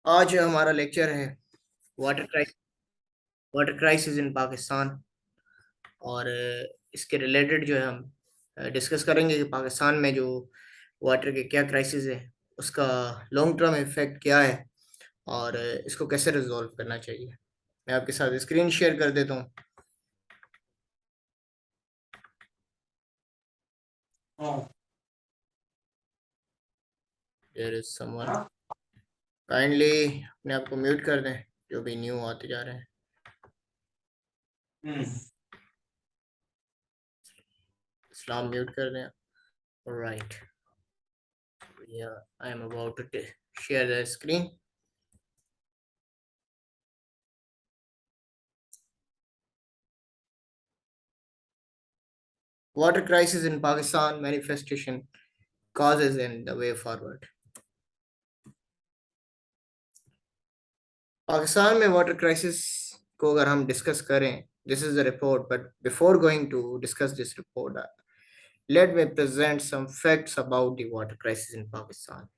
आज हमारा लेक्चर है water crisis water crisis in Pakistan. और इसके रिलेटेड जो है हम डिस्कस करेंगे कि पाकिस्तान में जो वाटर के क्या क्राइसिस है, उसका लॉन्ग टर्म इफेक्ट क्या है और इसको कैसे रिजॉल्व करना चाहिए। मैं आपके साथ स्क्रीन शेयर कर देता हूँ। देयर इज समवन, काइंडली अपने आप को म्यूट कर दें जो भी न्यू आते जा रहे हैं। इस्लाम म्यूट कर दें। Right, I am about to share the screen. Water crisis in Pakistan, manifestation, causes and the way forward. Pakistan में वाटर क्राइसिस को अगर हम डिस्कस करें, this is the report, but before going to discuss this report, let me present some facts about the water crisis in Pakistan.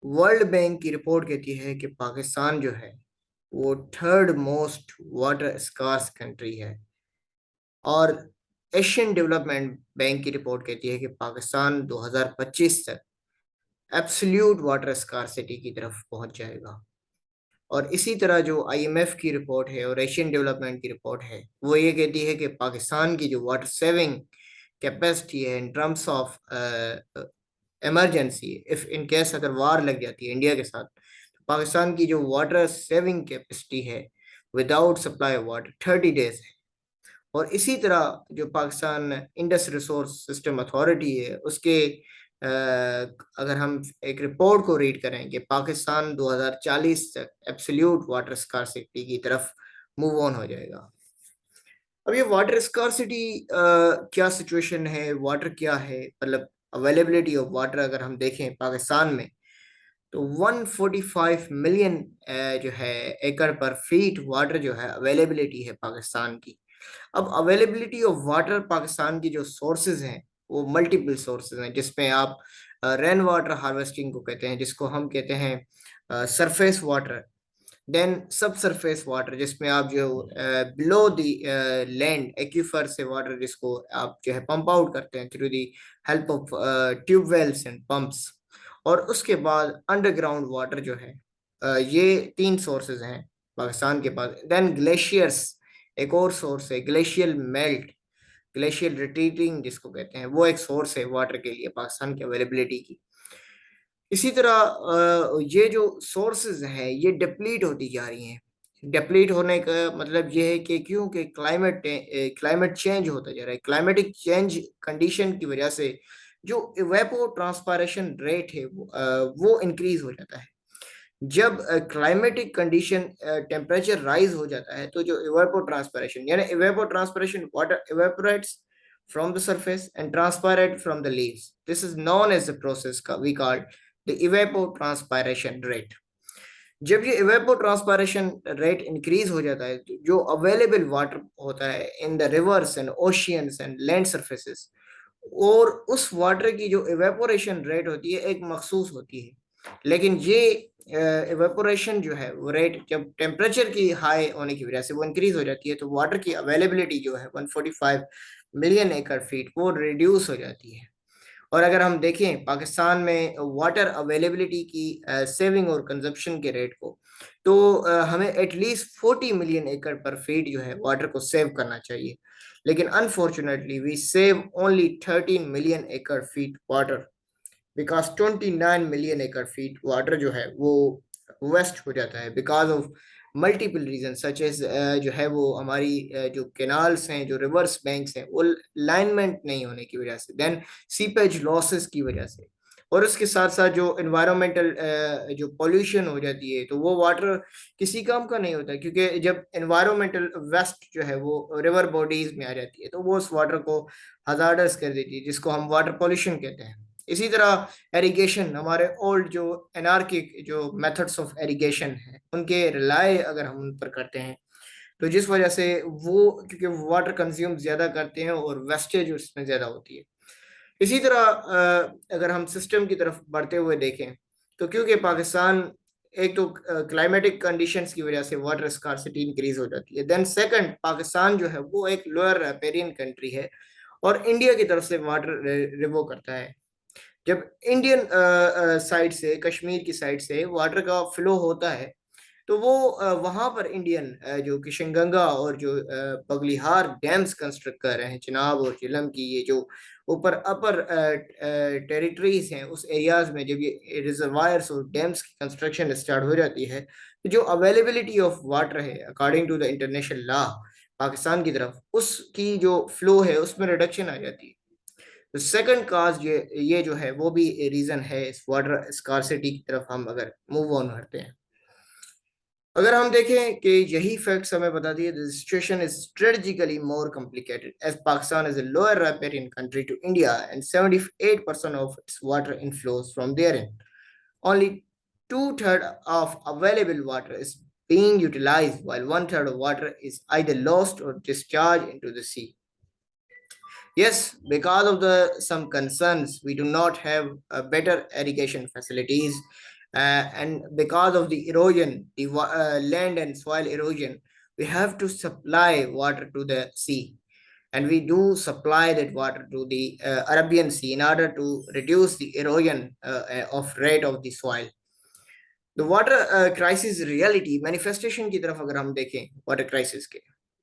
World Bank की report कहती है कि पाकिस्तान जो है वो third most water scarce country है। और एशियन डेवलपमेंट बैंक की रिपोर्ट कहती है कि पाकिस्तान 2025 तक एब्सोल्यूट वाटर स्कार्सिटी की तरफ पहुंच जाएगा। और इसी तरह जो आईएमएफ की रिपोर्ट है और एशियन डेवलपमेंट की रिपोर्ट है, वो ये कहती है कि पाकिस्तान की जो वाटर सेविंग कैपेसिटी है in terms of emergency, if in case अगर वार लग जाती है इंडिया के साथ, तो पाकिस्तान की जो वाटर सेविंग कैपेसिटी है without supply of water 30 days है। और इसी तरह जो Pakistan Indus resource system authority है, उसके अगर हम एक रिपोर्ट को रीड करें कि पाकिस्तान 2040 तक एब्सोल्यूट वाटर स्कार्सिटी की तरफ मूव ऑन हो जाएगा। अब ये वाटर स्कार्सिटी क्या सिचुएशन है, वाटर क्या है, मतलब अवेलेबिलिटी ऑफ वाटर अगर हम देखें पाकिस्तान में, तो 145 मिलियन जो है एकड़ पर फीट वाटर जो है अवेलेबिलिटी है पाकिस्तान की। अब अवेलेबिलिटी ऑफ वाटर पाकिस्तान की जो सोर्सेज हैं वो मल्टीपल सोर्सेज हैं, जिसमें आप रेन वाटर हार्वेस्टिंग को कहते हैं, जिसको हम कहते हैं सरफेस वाटर। देन सब सरफेस वाटर, जिसमें आप जो बिलो द लैंड एक्यूफर से वाटर, जिसको आप जो है पंप आउट करते हैं through the help of tube wells and pumps. और उसके बाद अंडरग्राउंड वाटर जो है, ये तीन सोर्सेज हैं पाकिस्तान के पास। देन ग्लेशियर्स एक और सोर्स है, ग्लेशियल मेल्ट, ग्लेशियल रिट्रीटिंग जिसको कहते हैं, वो एक सोर्स है वाटर के लिए पाकिस्तान की अवेलेबिलिटी की। इसी तरह ये जो सोर्सेज हैं ये डिप्लीट होती जा रही हैं। डिप्लीट होने का मतलब ये है कि क्योंकि क्लाइमेट चेंज होता जा रहा है, क्लाइमेटिक चेंज कंडीशन की वजह से जो इवेपो ट्रांसपायरेशन रेट है वो इंक्रीज हो जाता है। जब क्लाइमेटिक कंडीशन टेम्परेचर राइज हो जाता है, तो जो इवेपो ट्रांसपायरेशन, यानी evapotranspiration, water evaporates from the surface and transpirate from the leaves. This is known as the process we call the evapotranspiration rate. जब ये evapotranspiration rate increase हो जाता है, तो जो available water होता है in the rivers and oceans and land surfaces, और उस वाटर की जो इवेपोरेशन रेट होती है एक मखसूस होती है। लेकिन ये इवेपोरेशन जो है वो रेट जब टेम्परेचर की हाई होने की वजह से वो इंक्रीज हो जाती है, तो वाटर की अवेलेबिलिटी जो है 145 मिलियन एकड़ फीट वो रिड्यूस हो जाती है। और अगर हम देखें पाकिस्तान में वाटर अवेलेबिलिटी की सेविंग और कंजप्शन के रेट को, तो हमें एटलीस्ट 40 मिलियन एकड़ पर फीट जो है वाटर को सेव करना चाहिए। लेकिन unfortunately we save only 13 million acre feet water, because 29 million acre feet water जो है वो वेस्ट हो जाता है because of multiple reason, such as जो है वो हमारी जो कैनाल्स हैं, जो रिवर्स बैंक्स हैं, वो लाइनमेंट नहीं होने की वजह से, देन सीपेज लॉसेस की वजह से, और उसके साथ साथ जो इन्वायरमेंटल जो पॉल्यूशन हो जाती है, तो वो वाटर किसी काम का नहीं होता, क्योंकि जब इन्वायरमेंटल वेस्ट जो है वो रिवर बॉडीज में आ जाती है, तो वो उस वाटर को हजार्डस कर देती है, जिसको हम वाटर पॉल्यूशन कहते हैं। इसी तरह एरिगेशन, हमारे ओल्ड जो एनार्किक जो मेथड्स ऑफ एरिगेशन है, उनके रिलाय अगर हम उन पर करते हैं, तो जिस वजह से वो, क्योंकि वाटर कंज्यूम ज्यादा करते हैं और वेस्टेज उसमें ज्यादा होती है। इसी तरह अगर हम सिस्टम की तरफ बढ़ते हुए देखें, तो क्योंकि पाकिस्तान एक तो क्लाइमेटिक कंडीशंस की वजह से वाटर स्कार्सिटी इंक्रीज हो जाती है। देन सेकंड, पाकिस्तान जो है वो एक लोअर रैपेरियन कंट्री है और इंडिया की तरफ से वाटर रिवो करता है। जब इंडियन साइड से, कश्मीर की साइड से वाटर का फ्लो होता है, तो वो वहां पर इंडियन जो किशनगंगा और जो बगलिहार डैम्स कंस्ट्रक्ट कर रहे हैं, चिनाब और झेलम की ये जो ऊपर अपर टेरिटरीज हैं, उस एरियाज में जब ये रिजर्वायर्स और डैम्स की कंस्ट्रक्शन स्टार्ट हो जाती है, तो जो अवेलेबिलिटी ऑफ वाटर है according to the international law Pakistan की तरफ, उसकी जो फ्लो है उसमें रिडक्शन आ जाती है। तो सेकंड काज ये जो है वो भी रीजन है इस वाटर स्कार्सिटी की तरफ हम अगर मूव ऑन करते हैं। अगर हम देखें कि यही फैक्ट्स हमें बता दिए, the situation is strategically more complicated as Pakistan is a lower riparian country to India and 78% of its water inflows from therein. Only two-thirds of available water is being utilized, while one-third of water is either lost or discharged into the sea. Yes, because of the some concerns, we do not have better irrigation facilities, and because of the erosion, the land and soil erosion, we have to supply water to the sea, and we do supply that water to the Arabian Sea in order to reduce the erosion of rate of the soil. The water crisis reality manifestation की तरफ अगर हम देखें water crisis के,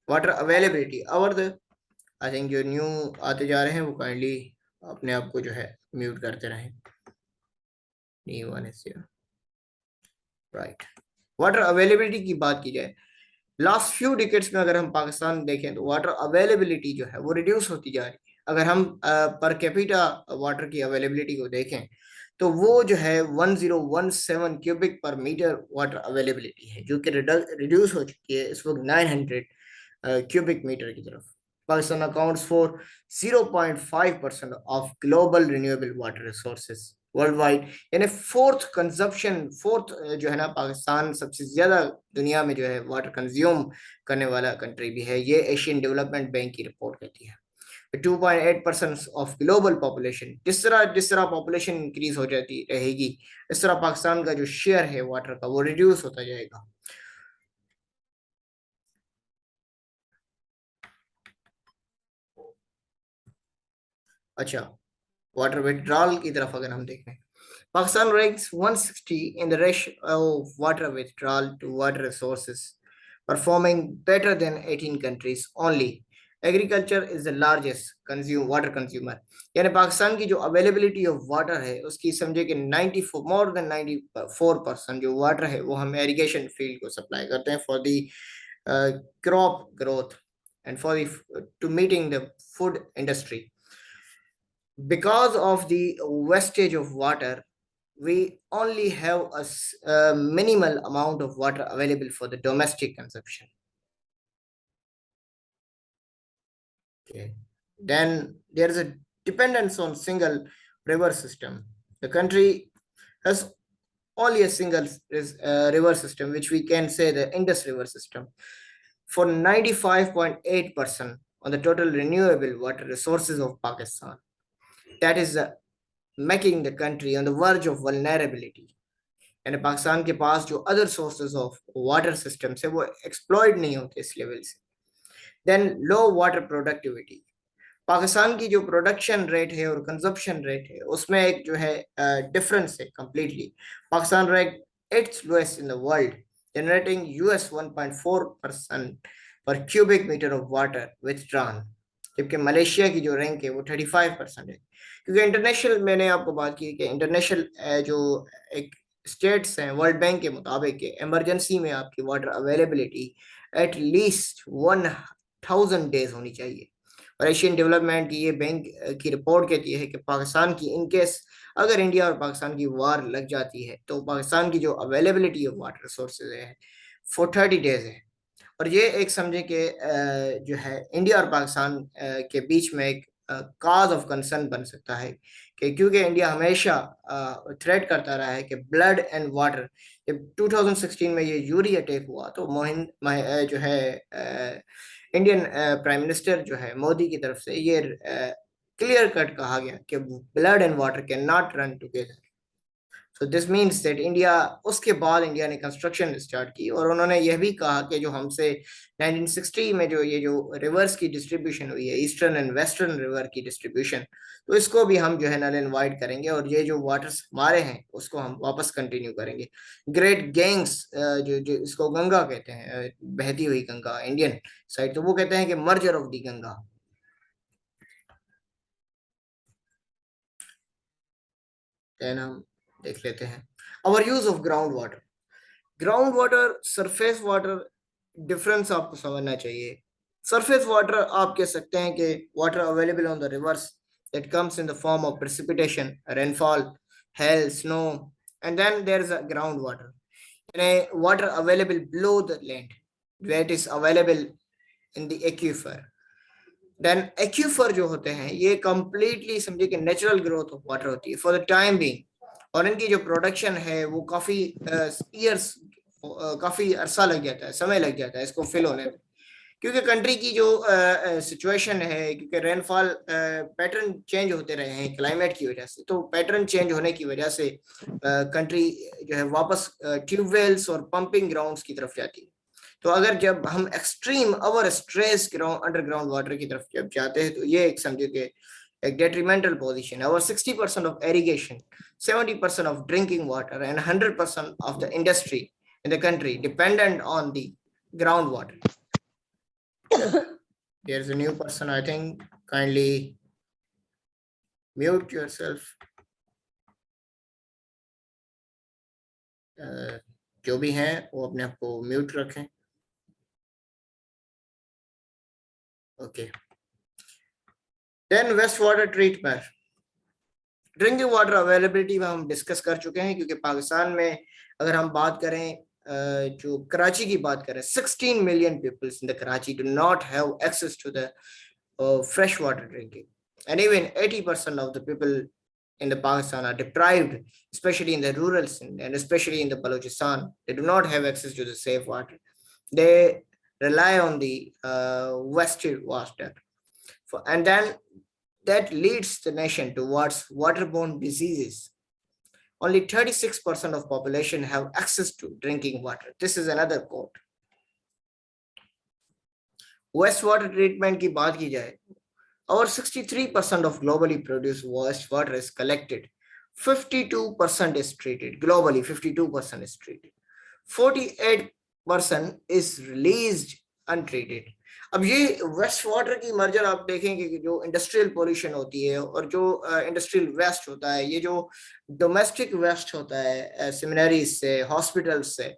water availability our the I think जो new आते जा रहे हैं वो काइंडली अपने आप को जो है म्यूट करते रहें। New one is right. Water availability की बात की जाए, लास्ट फ्यू डिकेट्स में अगर हम पाकिस्तान देखें तो वाटर अवेलेबिलिटी जो है वो रिड्यूस होती जा रही है। अगर हम पर कैपिटा वाटर की अवेलेबिलिटी को देखें तो वो जो है 1017 क्यूबिक पर मीटर वाटर अवेलेबिलिटी है, जो कि रिड्यूस हो चुकी है इस वक्त 900 cubic meter की तरफ। Pakistan accounts for 0.5% of global renewable water resources worldwide, यानी फोर्थ जो है ना, पाकिस्तान सबसे ज्यादा दुनिया में जो है वाटर कंज्यूम करने वाला कंट्री भी है, ये एशियन डेवलपमेंट बैंक की रिपोर्ट कहती है। 2.8% ऑफ ग्लोबल पॉपुलेशन, जिस तरह पॉपुलेशन इंक्रीज हो जाती रहेगी, इस तरह पाकिस्तान का जो शेयर है वाटर का वो रिड्यूस होता जाएगा। अच्छा, वाटर विड्रॉल की तरफ अगर हम देखें, Pakistan ranks 160 in the ratio of water withdrawal to water resources, performing better than 18 countries only. Agriculture is the largest water consumer. यानी पाकिस्तान की जो अवेलेबिलिटी ऑफ वाटर है उसकी समझे कि 94 मोर देन 94% जो वाटर है वो हम इरिगेशन फील्ड को सप्लाई करते हैं for the crop growth and for the to meeting the food industry. Because of the wastage of water, we only have a minimal amount of water available for the domestic consumption. Okay. Then there is a dependence on single river system. The country has only a single river system, which we can say the Indus River system, for 95.8% on the total renewable water resources of Pakistan. That is making the country on the verge of vulnerability. यानी पाकिस्तान के पास जो other sources of water system है वो exploit नहीं होते इस level से। Then low water productivity, Pakistan की जो प्रोडक्शन रेट है और कंजप्शन रेट है उसमें एक जो है डिफरेंस है completely. Pakistan rank 8th lowest in the world, generating US 1.4% per cubic meter of water withdrawn, जबकि मलेशिया की जो रैंक है वो 35% है। क्योंकि इंटरनेशनल, मैंने आपको बात की कि इंटरनेशनल जो एक स्टेट्स हैं वर्ल्ड बैंक के मुताबिक इमरजेंसी में आपकी water availability at least 1000 days होनी चाहिए। और एशियन डेवलपमेंट की ये बैंक की रिपोर्ट कहती है कि पाकिस्तान की इनकेस अगर इंडिया और पाकिस्तान की वार लग जाती है तो पाकिस्तान की जो अवेलेबिलिटी ऑफ वाटर रिसोर्सेज है 430 डेज है। और ये एक समझे कि जो है इंडिया और पाकिस्तान के बीच में एक काज ऑफ कंसर्न बन सकता है कि क्योंकि इंडिया हमेशा थ्रेट करता रहा है कि ब्लड एंड वाटर। जब 2016 में ये यूरी अटैक हुआ तो जो है इंडियन प्राइम मिनिस्टर जो है मोदी की तरफ से ये क्लियर कट कहा गया कि blood and water can not run together. So this means that India, उसके बाद इंडिया ने कंस्ट्रक्शन स्टार्ट की, और उन्होंने यह भी कहा कि जो हमसे 1960 में जो ये जो रिवर्स की डिस्ट्रीब्यूशन हुई है, ईस्टर्न एंड वेस्टर्न रिवर की डिस्ट्रीब्यूशन, तो इसको भी हम जो है नल एंड वाइड करेंगे, और ये जो वाटर्स हमारे हैं उसको हम वापस कंटिन्यू करेंगे। ग्रेट गैंग्स, जो जो इसको गंगा कहते हैं, बहती हुई गंगा इंडियन साइड, तो वो कहते हैं कि merger of the Ganga. Then हम देख लेते हैं our use of ground water. Ground water, surface water, difference आपको समझना चाहिए। सरफेस वाटर आप कह सकते हैं कि water available on the rivers that comes in the form of precipitation, rainfall, hail, snow, and then there is a ground water, यानी water available below the land that is available in the aquifer. Then aquifer जो होते हैं ये completely समझिए कि natural growth of water होती है for the time being, और इनकी जो प्रोडक्शन है वो काफी ईयर्स, काफी अरसा लग जाता है, समय लग जाता है इसको फिल होने में, क्योंकि कंट्री की जो सिचुएशन है, क्योंकि रेनफॉल पैटर्न चेंज होते रहे हैं क्लाइमेट की वजह से, तो पैटर्न चेंज होने की वजह से कंट्री जो है वापस ट्यूबवेल्स और पंपिंग ग्राउंड्स की तरफ जाती है। तो अगर जब हम एक्सट्रीम अवर स्ट्रेस ग्राउंड अंडरग्राउंड वाटर की तरफ जब जाते हैं, तो ये एक समझे कि एक detrimental position. Our 60% of irrigation, 70% of drinking water, and 100% of the industry in the country dependent on the groundwater. There's a new person, I think. Kindly mute yourself. जो भी हैं वो अपने आप को म्यूट रखें। Okay, then waste water treatment, drinking water availability में हम डिस्कस कर चुके हैं, क्योंकि पाकिस्तान में अगर हम बात करें, जो कराची की बात करें, 16 million peoples in the Karachi do not have access to the fresh water drinking, and even 80% of the people in the Pakistan are deprived, especially in the rural Sindh and especially in the Balochistan. They do not have access to the safe water. They rely on the wasted water, and then that leads the nation towards waterborne diseases. Only 36% of population have access to drinking water. This is another quote. Waste water treatment की बात की जाए, और 63% of globally produced waste water is collected. 52% is treated globally. 52% is treated. 48% is released untreated. अब ये waste water की merger आप देखेंगे कि जो इंडस्ट्रियल पोल्यूशन होती है और जो इंडस्ट्रियल वेस्ट होता है, ये जो डोमेस्टिक वेस्ट होता है सेमिनरीज से, हॉस्पिटल्स से,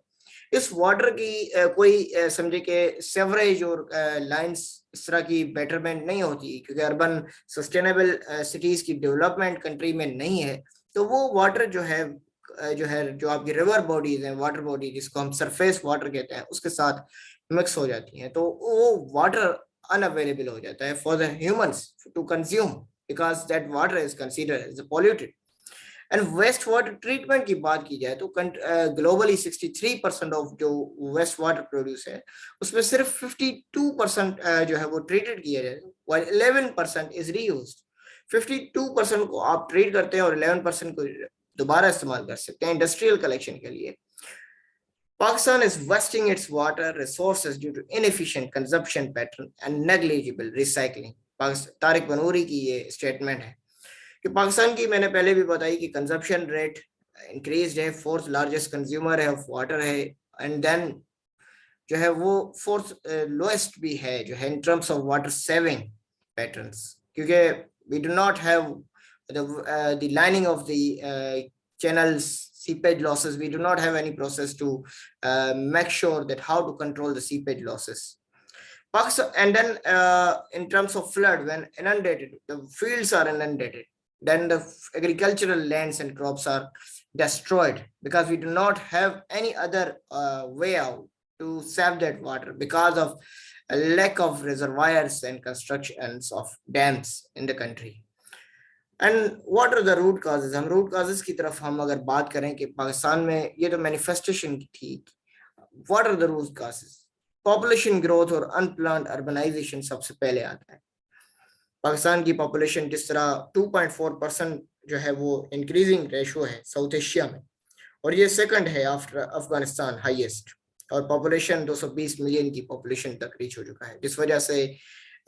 इस वाटर की कोई समझे कि सेवरेज और लाइंस इस तरह की बेटरमेंट नहीं होती, क्योंकि अर्बन सस्टेनेबल सिटीज की डेवलपमेंट कंट्री में नहीं है, तो वो वाटर जो आपकी रिवर बॉडीज हैं, वाटर बॉडी जिसको हम सरफेस वाटर कहते हैं, उसके साथ मिक्स हो जाती हैं, तो वो वाटर अनअवेलेबल हो जाता है for the humans to consume, because that water is considered as polluted. And waste water treatment की बात की जाए तो ग्लोबली 63% ऑफ जो वेस्ट वाटर प्रोड्यूस है, उसमें सिर्फ 52% जो है वो ट्रीटेड किया जाए, while 11% इज रीयूज्ड। 52% को आप ट्रीट करते हैं और 11% को दोबारा इस्तेमाल कर सकते हैं इंडस्ट्रियल कलेक्शन के लिए। Pakistan is wasting its water resources due to inefficient consumption pattern and negligible recycling. Tariq Banuri की ये स्टेटमेंट है कि पाकिस्तान की, मैंने पहले भी बताई कि कंजप्शन रेट इंक्रीज है, फोर्थ लार्जेस्ट कंज्यूमर है ऑफ वाटर है, एंड देन जो है वो फोर्थ लोएस्ट भी है जो है in terms of water saving patterns, क्योंकि we do not have the lining of the channels, seepage losses. We do not have any process to make sure that how to control the seepage losses. And then in terms of flood, when inundated, the fields are inundated, then the agricultural lands and crops are destroyed, because we do not have any other way out to save that water because of a lack of reservoirs and constructions of dams in the country. And what are the root causes, हम root causes की तरफ हम अगर बात करें कि पाकिस्तान में ये तो मैनिफेस्टेशन की थी, what are the root causes? Population growth और अनप्लान्ड अर्बनाइजेशन सबसे पहले आता है। पाकिस्तान की पॉपुलेशन जिस तरह 2.4% जो है वो इंक्रीजिंग रेशो है साउथ एशिया में, और ये सेकंड है आफ्टर अफगानिस्तान हाईएस्ट, और पॉपुलेशन 220 मिलियन की पॉपुलेशन तक रीच हो चुका है, जिस वजह से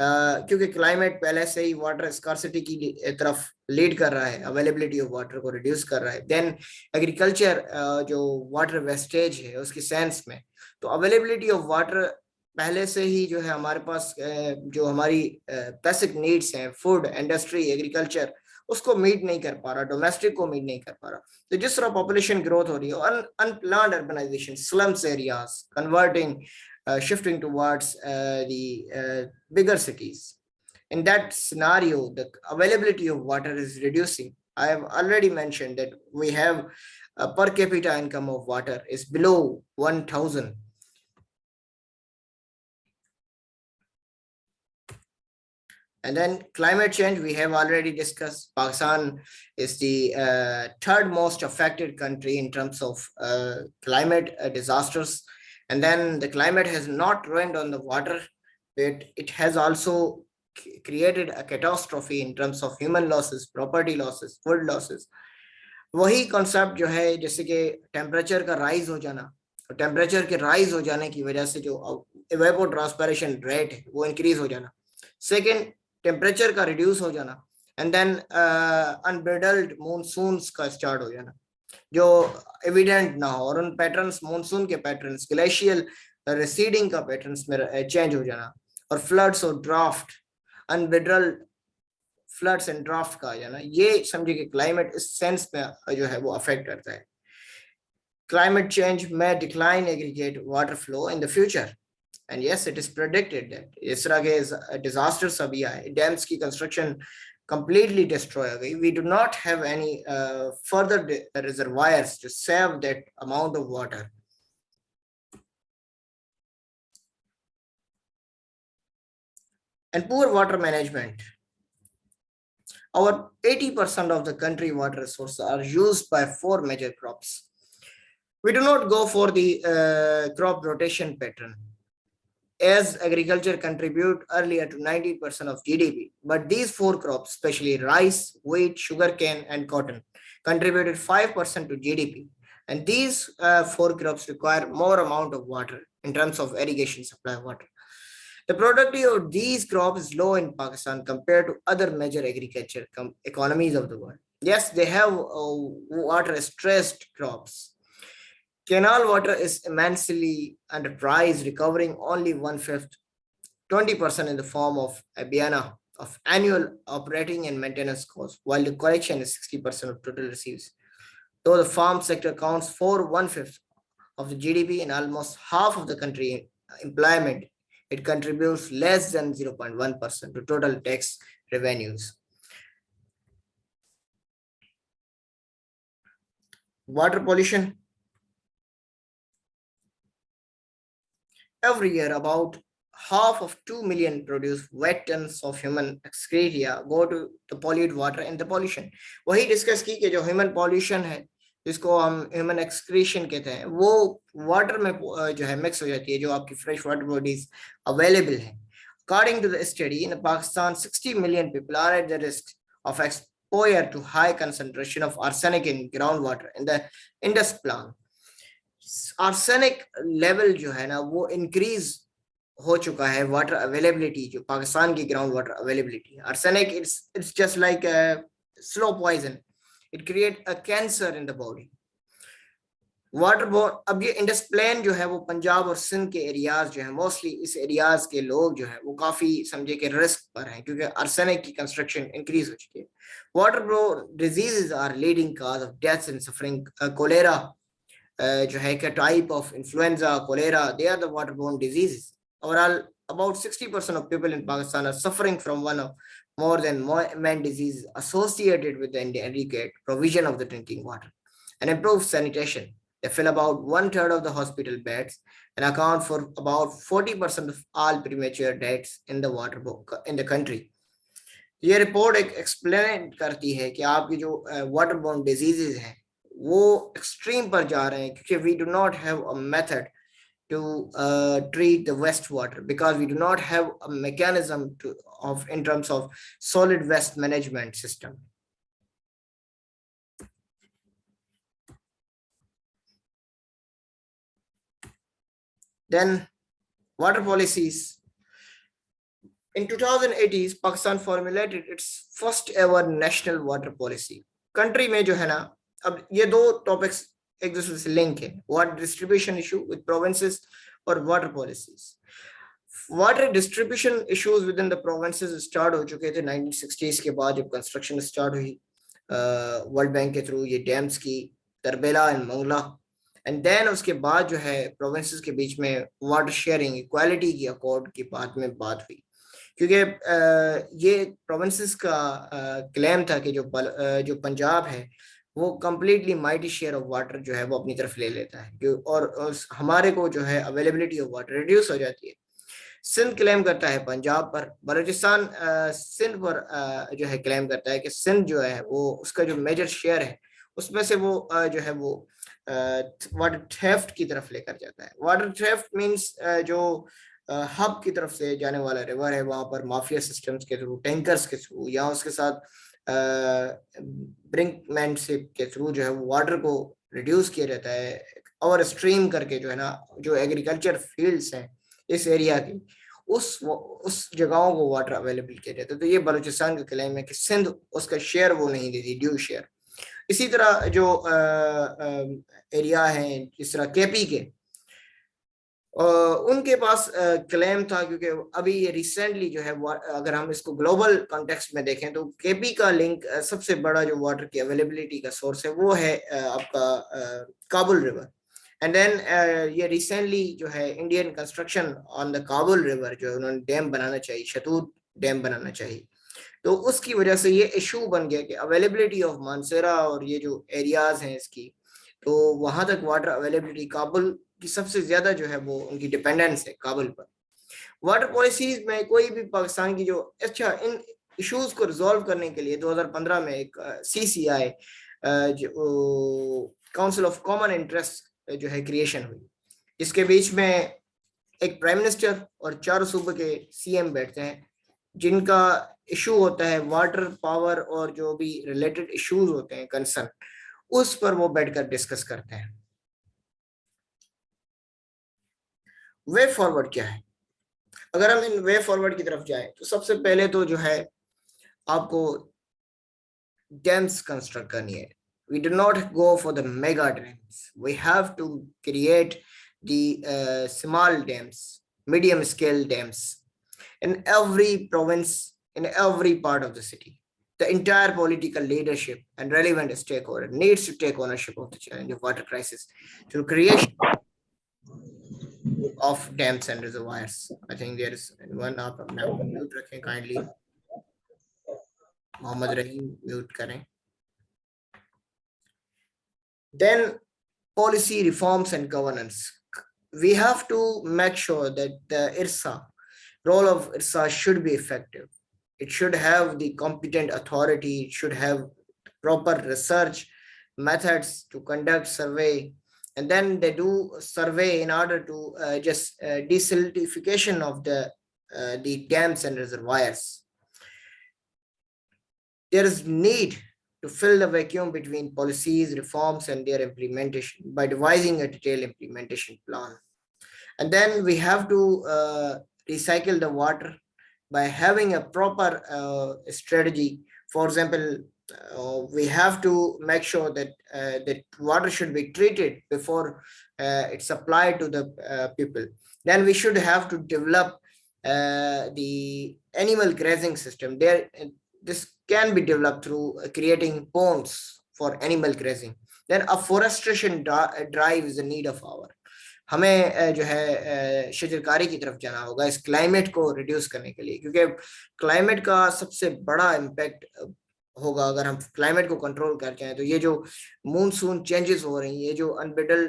क्योंकि क्लाइमेट पहले से ही वाटर स्कार्सिटी की तरफ लीड कर रहा है, अवेलेबिलिटी ऑफ वाटर को रिड्यूस कर रहा है। देन एग्रीकल्चर जो वाटर वेस्टेज है उसकी सेंस में, तो अवेलेबिलिटी ऑफ वाटर पहले से ही जो है हमारे पास जो हमारी बेसिक नीड्स हैं, फूड, इंडस्ट्री, एग्रीकल्चर, उसको मीट नहीं कर पा रहा, डोमेस्टिक को मीट नहीं कर पा रहा। तो जिस तरह पॉपुलेशन ग्रोथ हो रही है, unplanned urbanisation, slums areas converting, shifting towards the bigger cities. In that scenario, the availability of water is reducing. I have already mentioned that we have a per capita income of water is below 1,000. And then climate change, we have already discussed. Pakistan is the third most affected country in terms of climate disasters. And then the climate has not ruined on the water, but it has also created a catastrophe in terms of human losses, property losses, food losses. वही concept जो है, जैसे कि temperature का rise हो जाना, temperature के rise हो जाने की वजह से जो इवेपोट्रांसपिरेशन रेट है वो इंक्रीज हो जाना। सेकेंड, टेम्परेचर का रिड्यूस हो जाना। एंड देन अनब्रिडल्ड मानसून्स का स्टार्ट हो जाना जो एविडेंट ना हो, और उन पैटर्न्स, मानसून के पैटर्न्स, ग्लेशियल रिसीडिंग का पैटर्न्स में चेंज हो जाना, और फ्लड्स और draft, unbridled floods and draft का आ जाना, ये समझिए कि क्लाइमेट इस सेंस में जो है वो अफेक्ट करता है। Climate change may decline aggregate water flow in the future. And yes, it is predicted that इस तरह के disasters अभी आए, dams की construction completely destroy गई. We do not have any further reservoirs to save that amount of water. And poor water management. Our 80% of the country water resources are used by 4 major crops. We do not go for the crop rotation pattern, as agriculture contribute earlier to 90% of GDP. But these 4 crops, especially rice, wheat, sugarcane, and cotton, contributed 5% to GDP. And these 4 crops require more amount of water in terms of irrigation supply water. The productivity of these crops is low in Pakistan compared to other major agriculture economies of the world. Yes, they have water stressed crops. Canal water is immensely underpriced, recovering only 1/5, 20% in the form of Abiana of annual operating and maintenance costs, while the collection is 60% of total receipts. Though the farm sector accounts for 1/5 of the GDP and almost half of the country employment, it contributes less than 0.1% to total tax revenues. Water pollution. Every year, about half of 2 million produced wet tons of human excreta go to the pollute water and the pollution. वही discuss की कि जो human pollution है, जिसको हम human excretion कहते हैं, वो वाटर में जो है मिक्स हो जाती है, जो आपकी फ्रेश वाटर बॉडीज अवेलेबल है. According to the study, in Pakistan, 60 million people are at the risk of exposure to high concentration of arsenic in groundwater in the Indus plan. Arsenic level जो है ना वो increase हो चुका है. Water availability जो पाकिस्तान की ground water availability, arsenic its just like slow poison, it create a cancer in the body. Water borne, अब ये इंडस प्लेन जो है वो पंजाब और सिंध के एरियाज जो है, मोस्टली इस एरियाज के लोग जो है वो काफी समझे कि रिस्क पर हैं, क्योंकि आर्सेनिक की कंस्ट्रक्शन इंक्रीज हो चुकी है. Water borne diseases are leading cause of deaths and suffering. Cholera जो है कि type of influenza, cholera, they are the waterborne diseases. Overall, about 60% of people in Pakistan are suffering from one of more than many diseases associated with the inadequate provision of the drinking water and improved sanitation. They fill about 1/3 of the hospital beds and account for about 40% of all premature deaths in the in the country. ये report एक explain करती है कि आपकी जो waterborne diseases हैं वो extreme पर जा रहे हैं, क्योंकि we do not have a method to treat the wastewater, because we do not have a mechanism in terms of solid waste management system. Then water policies. In 2018, Pakistan formulated its first ever national water policy. Country में जो है ना, अब ये दो topics एक दूसरे से लिंक है, water distribution issue with provinces और water policies. Water distribution issues with in the provinces start हो चुके थे 1960s के बाद, जब कंस्ट्रक्शन स्टार्ट हुई वर्ल्ड बैंक के थ्रू ये डैम्स की, Tarbela and Mangla. And then उसके बाद जो है प्रोविंसेस के बीच में वाटर शेयरिंग इक्वालिटी की अकॉर्ड की बात हुई. क्योंकि ये प्रोविंसेस का क्लेम था कि जो पंजाब है वो completely mighty share of water जो है वो अपनी तरफ ले लेता है, और हमारे को जो है अवेलेबिलिटी ऑफ वाटर रिड्यूस हो जाती है. सिंध क्लेम करता है पंजाब पर, बलूचिस्तान सिंध पर जो है क्लेम करता है कि सिंध जो है वो उसका जो मेजर शेयर है उसमें से वो जो है वो वाटर थेफ्ट की तरफ लेकर जाता है. वाटर थेफ्ट मींस जो हब की तरफ से जाने वाला रिवर है वहां पर माफिया सिस्टम्स के थ्रू, टैंकर्स के थ्रू या उसके साथ ब्रिंकमैनशिप के थ्रू जो है वो वाटर को रिड्यूस किया जाता है, और स्ट्रीम करके जो है ना, जो एग्रीकल्चर फील्ड्स हैं इस एरिया की, उस जगहों को वाटर अवेलेबल किया जाता है. तो ये बलूचिस्तान का क्लेम है कि सिंध उसका शेयर वो नहीं देती, ड्यू शेयर. इसी तरह जो एरिया है जिस तरह केपी के, उनके पास क्लेम था, क्योंकि अभी ये रिसेंटली जो है अगर हम इसको ग्लोबल कॉन्टेक्स्ट में देखें तो केपी का लिंक सबसे बड़ा जो वाटर की अवेलेबिलिटी का सोर्स है वो है आपका काबुल रिवर. एंड देन ये रिसेंटली जो है Indian construction on the Kabul river जो है उन्होंने डैम बनाना चाहिए, शतूत डैम बनाना चाहिए. तो उसकी वजह से ये इशू बन गया कि अवेलेबिलिटी ऑफ मानसेरा और ये जो एरियाज हैं इसकी, तो वहां तक वाटर अवेलेबिलिटी, काबुल की सबसे ज्यादा जो है वो उनकी डिपेंडेंस है काबुल पर. वाटर पॉलिसीज में कोई भी पाकिस्तान की जो अच्छा इन इश्यूज को रिजॉल्व करने के लिए 2015 में एक CCI जो काउंसिल ऑफ कॉमन इंटरेस्ट जो है क्रिएशन हुई, जिसके बीच में एक प्राइम मिनिस्टर और 4 सूबे के CM बैठते हैं, जिनका इशू होता है वाटर, पावर और जो भी रिलेटेड इश्यूज होते हैं कंसर्न, उस पर वो बैठकर डिस्कस करते हैं. वे फॉरवर्ड क्या है? अगर हम इन वे फॉरवर्ड की तरफ जाएं तो सबसे पहले तो जो है आपको डैम्स कंस्ट्रक्ट करनी है. We do not go for the mega dams. We have to create the small dams, medium scale dams in every province, in every part of the city. The entire political leadership and relevant stakeholder needs to take ownership of the challenge of water crisis through creation of dams and reservoirs. I think there is one up. Mute रखें kindly. Mohammad रहीम mute करें. Then policy reforms and governance. We have to make sure that the role of IRSA should be effective. It should have the competent authority. It should have proper research methods to conduct survey, and then they do survey in order to just desiltification of the dams and reservoirs. There is need to fill the vacuum between policies, reforms, and their implementation by devising a detailed implementation plan. And then we have to recycle the water by having a proper strategy. For example, we have to make sure that that water should be treated before it's supplied to the people. Then we should have to develop the animal grazing system. This can be developed through creating ponds for animal grazing. Then afforestation drive is a need of our. हमें जो है शजरकारी की तरफ जाना होगा इस climate को reduce करने के लिए, क्योंकि क्लाइमेट का सबसे बड़ा इम्पैक्ट होगा अगर हम क्लाइमेट को कंट्रोल कर जाएं. तो ये जो मूनसून चेंजेस हो रही हैं, ये जो अनबिडल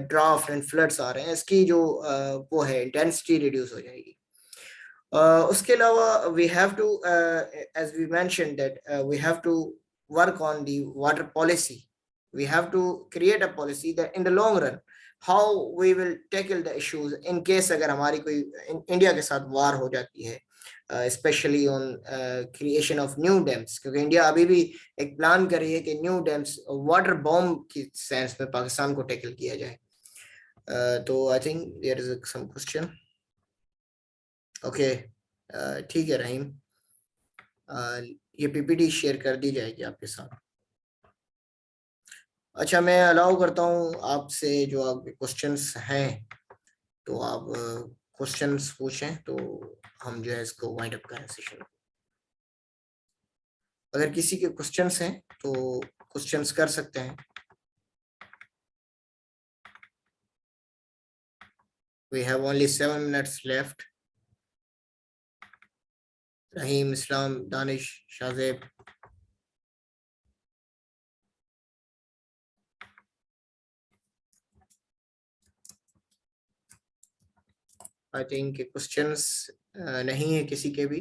ड्राफ्ट एंड फ्लड्स आ रहे हैं, इसकी जो वो है इंटेंसिटी रिड्यूस हो जाएगी. उसके अलावा we have to as we mentioned that we have to work on the water policy. We have to create a policy that in the long run how we will tackle the issues in case अगर हमारी कोई India के साथ वार हो जाती है, especially on creation of new dams, क्योंकि India अभी भी एक प्लान कर रही है कि न्यू डैम्स वाटर बॉम्ब की सेंस में पाकिस्तान को टैकल किया जाए. तो I think there is some question. Okay, ठीक है रहीम, ये पीपीटी शेयर कर दी जाएगी आपके साथ। अच्छा, मैं अलाउ करता हूँ आपसे, जो आपके क्वेश्चंस हैं तो आप क्वेश्चंस पूछें, तो हम जो है इसको वाइंड अप करें सेशन। अगर किसी के क्वेश्चंस हैं तो क्वेश्चंस कर सकते हैं। वी हैव ओनली 7 minutes लेफ्ट। Rahim, Islam, Danish, Shahzeb. I think questions नहीं है किसी के भी।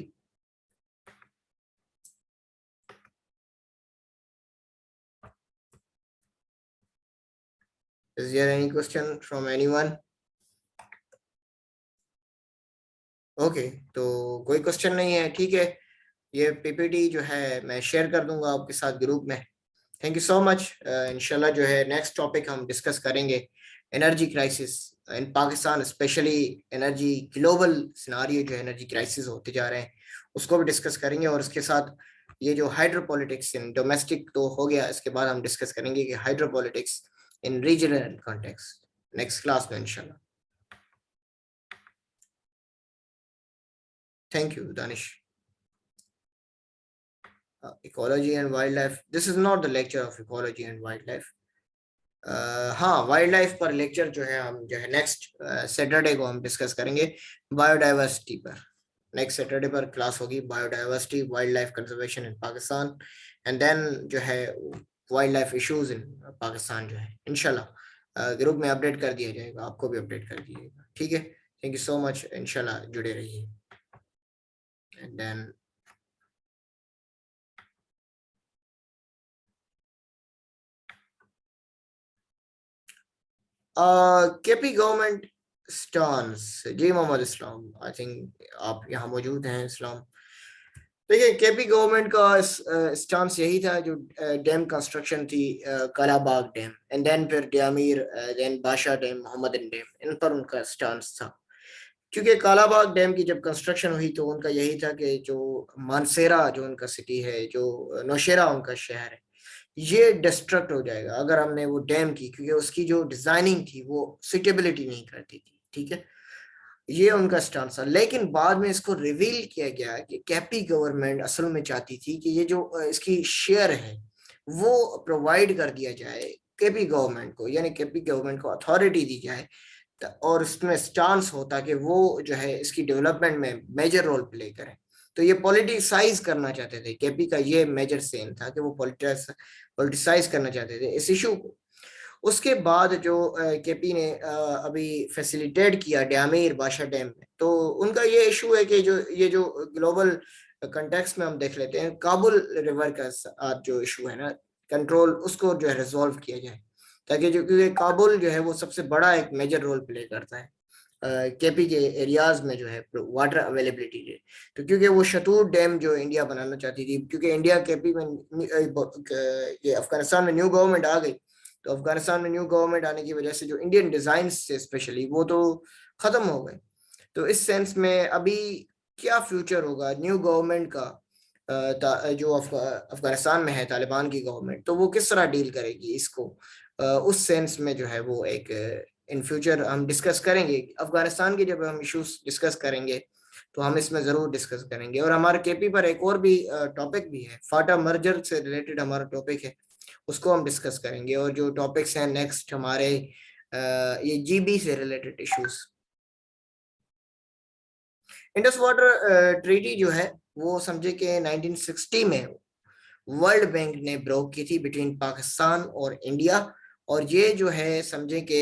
Is there any question from anyone? Okay, तो कोई क्वेश्चन नहीं है, ठीक है। ये पीपीटी जो है मैं शेयर कर दूंगा आपके साथ ग्रुप में। Thank you so much. इंशाल्लाह जो है नेक्स्ट टॉपिक हम डिस्कस करेंगे, energy crisis in Pakistan, specially energy global scenario, जो एनर्जी क्राइसिस होते जा रहे हैं उसको भी डिस्कस करेंगे। और उसके साथ ये जो हाइड्रोपॉलिटिक्स इन डोमेस्टिक तो हो गया, इसके बाद हम डिस्कस करेंगे कि हाइड्रोपॉलिटिक्स इन रीजनल कॉन्टेक्स्ट नेक्स्ट क्लास में इंशाल्लाह। Thank you Danish. Ecology and wild life, this is not the lecture of ecology and wild life. हाँ, वाइल्ड लाइफ पर लेक्चर जो है हम जो है नेक्स्ट सैटरडे को हम डिस्कस करेंगे, बायोडाइवर्सिटी पर। नेक्स्ट सैटरडे पर क्लास होगी, biodiversity, wildlife conservation in Pakistan, and then जो है wildlife issues in Pakistan जो है इंशाल्लाह ग्रुप में अपडेट कर दिया जाएगा, आपको भी अपडेट कर दिएगा, ठीक है। थैंक यू सो मच, इंशाल्लाह जुड़े रहिए। And then KP government stance, जी मोहम्मद इस्लाम, आई थिंक आप यहाँ मौजूद हैं इस्लाम। देखिए, केपी गवर्नमेंट का स्टांस यही था, जो डैम कंस्ट्रक्शन थी, कालाबाग डैम, एंड देन फिर डयामीर, देन बादशाह डैम, मोहम्मदन डैम, इन पर उनका स्टांस था। क्योंकि कालाबाग डैम की जब कंस्ट्रक्शन हुई तो उनका यही था कि जो मानसेरा जो उनका सिटी है, जो नौशेरा उनका शहर है, ये डिस्ट्रक्ट हो जाएगा अगर हमने वो डैम की, क्योंकि उसकी जो डिजाइनिंग थी वो सुटेबिलिटी नहीं करती थी, ठीक है। ये उनका स्टांस था। लेकिन बाद में इसको रिवील किया गया कि कैपी गवर्नमेंट असल में चाहती थी कि ये जो इसकी शेयर है वो प्रोवाइड कर दिया जाए केपी गवर्नमेंट को, यानी केपी गवर्नमेंट को अथॉरिटी दी जाए, और उसमें स्टांस होता कि वो जो है इसकी डेवलपमेंट में मेजर रोल प्ले करें। तो ये पॉलिटिसाइज करना चाहते थे, केपी का ये मेजर सेम था कि वो पॉलिटिसाइज करना चाहते थे इस इशू को। उसके बाद जो केपी ने अभी फैसिलिटेट किया डैमेर बादशाह डैम में, तो उनका ये इशू है कि जो ये जो ग्लोबल कंटेक्स्ट में हम देख लेते हैं, काबुल रिवर का जो इशू है ना, कंट्रोल उसको जो है रिजोल्व किया जाए, ताकि जो, क्योंकि काबुल जो है वो सबसे बड़ा एक मेजर रोल प्ले करता है केपी के एरियाज में जो है वाटर अवेलेबिलिटी के। तो क्योंकि वो शतूर डैम जो इंडिया बनाना चाहती थी, क्योंकि इंडिया केपी में ये अफगानिस्तान में न्यू गवर्नमेंट आ गई, तो अफगानिस्तान में न्यू गवर्नमेंट आने की वजह से जो इंडियन डिजाइन से स्पेशली वो तो खत्म हो गए। तो इस सेंस में अभी क्या फ्यूचर होगा न्यू गवर्नमेंट का, जो अफगानिस्तान में है तालिबान की गवर्नमेंट, तो वो किस तरह डील करेगी इसको, उस सेंस में जो है वो एक इन फ्यूचर हम डिस्कस करेंगे। अफगानिस्तान के जब हम इश्यूज डिस्कस करेंगे तो हम इसमें जरूर डिस्कस करेंगे। और हमारे केपी पर एक और भी टॉपिक भी है, फाटा मर्जर से रिलेटेड हमारा टॉपिक है, उसको हम डिस्कस करेंगे। और जो टॉपिक्स हैं नेक्स्ट हमारे, ये जीबी से related issues. Indus water treaty जो है वो समझे कि 1960 में वर्ल्ड बैंक ने ब्रोक की थी बिटवीन पाकिस्तान और इंडिया। और ये जो है समझे कि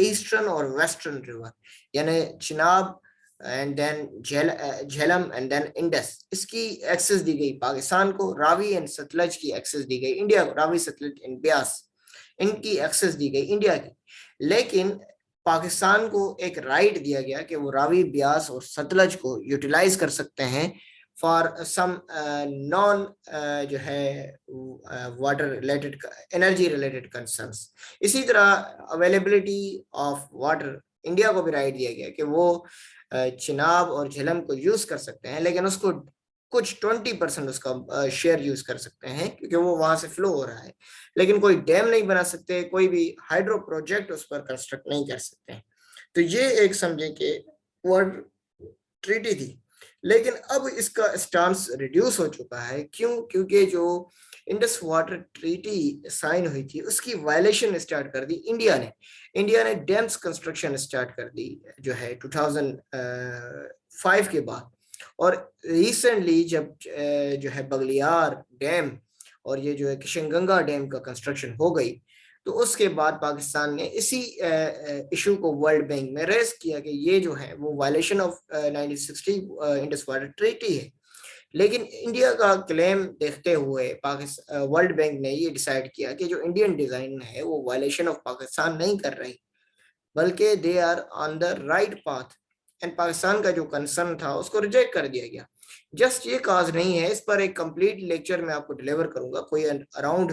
ईस्टर्न और वेस्टर्न रिवर, यानी Chenab and then Jhelum and then Indus, इसकी एक्सेस दी गई पाकिस्तान को। रावी एंड सतलज की एक्सेस दी गई इंडिया को, रावी सतलज एंड ब्यास, इनकी एक्सेस दी गई इंडिया की। लेकिन पाकिस्तान को एक राइट दिया गया कि वो रावी, ब्यास और सतलज को यूटिलाइज कर सकते हैं फॉर सम नॉन जो है water related, energy related concerns. इसी तरह अवेलेबिलिटी ऑफ वाटर, इंडिया को भी राइट दिया गया कि वो चिनाब और झेलम को यूज कर सकते हैं, लेकिन उसको कुछ 20% उसका शेयर यूज कर सकते हैं क्योंकि वो वहां से फ्लो हो रहा है, लेकिन कोई डैम नहीं बना सकते, कोई भी हाइड्रो प्रोजेक्ट उस पर कंस्ट्रक्ट नहीं कर सकते हैं। तो ये एक समझे कि वर्ल्ड ट्रीटी थी। लेकिन अब इसका स्टांस रिड्यूस हो चुका है। क्यों? क्योंकि जो इंडस वाटर ट्रीटी साइन हुई थी उसकी वायलेशन स्टार्ट कर दी इंडिया ने। इंडिया ने डैम्स कंस्ट्रक्शन स्टार्ट कर दी जो है 2005 के बाद। और रिसेंटली जब जो है बगलियार डैम और ये जो है किशनगंगा डैम का कंस्ट्रक्शन हो गई, तो उसके बाद पाकिस्तान ने इसी इशू को वर्ल्ड बैंक में रेज किया कि ये जो है वो violation of 1960 Indus water treaty है। लेकिन इंडिया का क्लेम देखते हुए पाकिस्तान वर्ल्ड बैंक ने ये डिसाइड किया कि जो इंडियन डिजाइन है वो वायलेशन ऑफ पाकिस्तान नहीं कर रही, बल्कि they are on the right path. And Pakistan का जो कंसर्न था उसको रिजेक्ट कर दिया गया। जस्ट ये काज नहीं है, इस पर एक कंप्लीट लेक्चर मैं आपको डिलीवर करूंगा, कोई अराउंड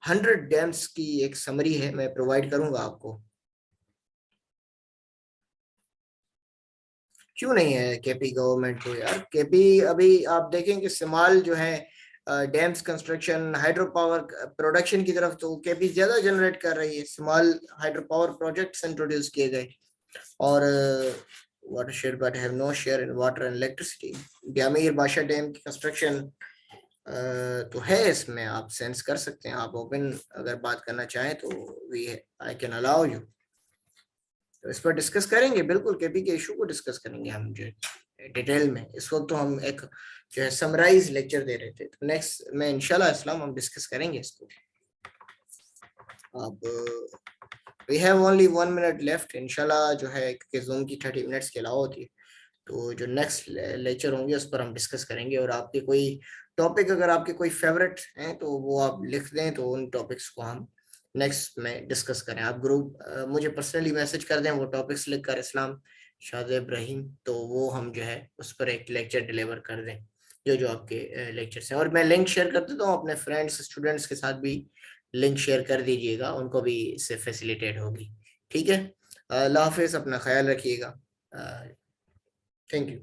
100 डैम्स की एक समरी है, मैं प्रोवाइड करूंगा आपको। क्यों नहीं है केपी गवर्नमेंट को यार? केपी अभी आप देखें कि सिमाल जो है dams construction, hydro power production की तरफ तो केपी ज्यादा जनरेट कर रही है। Small hydro power projects introduce किए गए। और watershed but have no share in water and electricity. ग्यामीर बादशाह डैम की कंस्ट्रक्शन तो है, इसमें आप सेंस कर सकते हैं। आप ओपन अगर बात करना चाहें तो we I can allow you. तो इस पर डिस्कस करेंगे, बिल्कुल केपी के इशू को डिस्कस करेंगे हम जो डिटेल में। इस वक्त तो हम एक जो है समराइज लेक्चर दे रहे थे, तो नेक्स्ट में इंशाल्लाह इस्लाम हम डिस्कस करेंगे इसको। अब we have only 1 minute left इंशाल्लाह जो है, क्योंकि जूम की 30 मिनट्स की अलाउ होती है। तो जो नेक्स्ट लेक्चर होंगे उस पर हम डिस्कस करेंगे। और आपके कोई टॉपिक अगर आपके कोई फेवरेट हैं तो वो आप लिख दें, तो उन टॉपिक्स को हम नेक्स्ट में डिस्कस करें। आप ग्रुप मुझे पर्सनली मैसेज कर दें वो टॉपिक्स लिखकर, इस्लाम शाद इब्राहिम, तो वो हम जो है उस पर एक लेक्चर डिलीवर कर दें जो जो आपके लेक्चर्स हैं। और मैं लिंक शेयर कर देता हूँ अपने फ्रेंड्स स्टूडेंट्स के साथ भी, लिंक शेयर कर दीजिएगा, उनको भी इससे फैसिलिटेट होगी। ठीक है, अल्लाह हाफिज़, अपना ख्याल रखिएगा। Thank you.